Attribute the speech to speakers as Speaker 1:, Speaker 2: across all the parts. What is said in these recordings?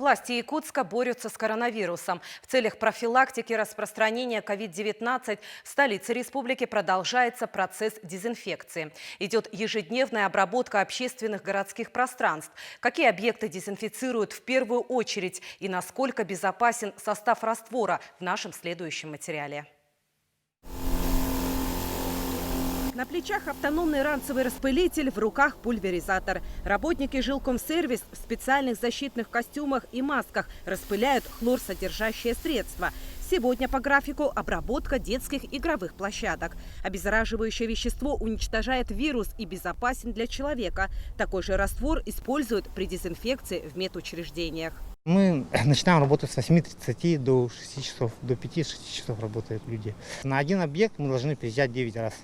Speaker 1: Власти Якутска борются с коронавирусом. В целях профилактики распространения COVID-19 в столице республики продолжается процесс дезинфекции. Идет ежедневная обработка общественных городских пространств. Какие объекты дезинфицируют в первую очередь и насколько безопасен состав раствора в нашем следующем материале.
Speaker 2: На плечах автономный ранцевый распылитель, в руках пульверизатор. Работники жилкомсервис в специальных защитных костюмах и масках распыляют хлорсодержащее средство. Сегодня по графику обработка детских игровых площадок. Обеззараживающее вещество уничтожает вирус и безопасен для человека. Такой же раствор используют при дезинфекции в медучреждениях.
Speaker 3: Мы начинаем работать с 8:30 до 6 часов, до 5-6 часов работают люди. На один объект мы должны приезжать 9 раз.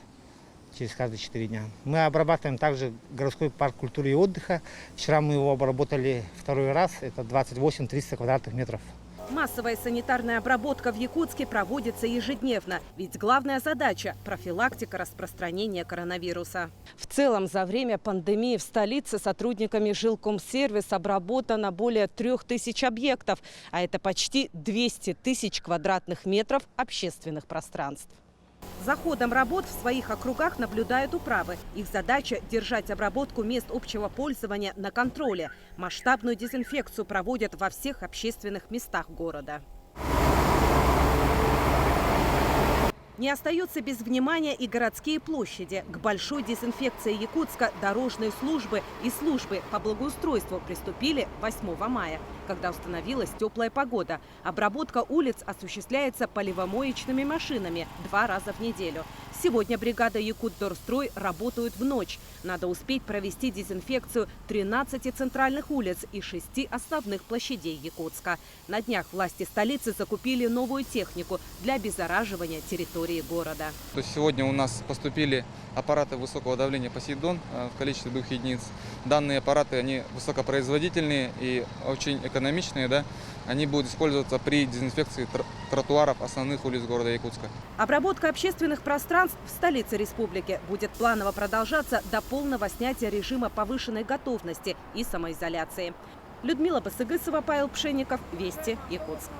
Speaker 3: Через каждые 4 дня. Мы обрабатываем также городской парк культуры и отдыха. Вчера мы его обработали второй раз. Это 28-300 квадратных метров.
Speaker 2: Массовая санитарная обработка в Якутске проводится ежедневно. Ведь главная задача – профилактика распространения коронавируса. В целом, за время пандемии в столице сотрудниками жилкомсервис обработано более 3000 объектов. А это почти 200 тысяч квадратных метров общественных пространств. За ходом работ в своих округах наблюдают управы. Их задача – держать обработку мест общего пользования на контроле. Масштабную дезинфекцию проводят во всех общественных местах города. Не остаются без внимания и городские площади. К большой дезинфекции Якутска дорожные службы и службы по благоустройству приступили 8 мая, когда установилась теплая погода. Обработка улиц осуществляется поливомоечными машинами 2 раза в неделю. Сегодня бригада Якутдорстрой работают в ночь. Надо успеть провести дезинфекцию 13 центральных улиц и 6 основных площадей Якутска. На днях власти столицы закупили новую технику для обеззараживания территории города.
Speaker 4: Сегодня у нас поступили аппараты высокого давления «Посейдон» в количестве 2 единиц. Данные аппараты, они высокопроизводительные и очень экономичные. Да? Они будут использоваться при дезинфекции тротуаров основных улиц города Якутска.
Speaker 2: Обработка общественных пространств в столице республики будет планово продолжаться до полного снятия режима повышенной готовности и самоизоляции. Людмила Басыгысова, Павел Пшенников, Вести, Якутск.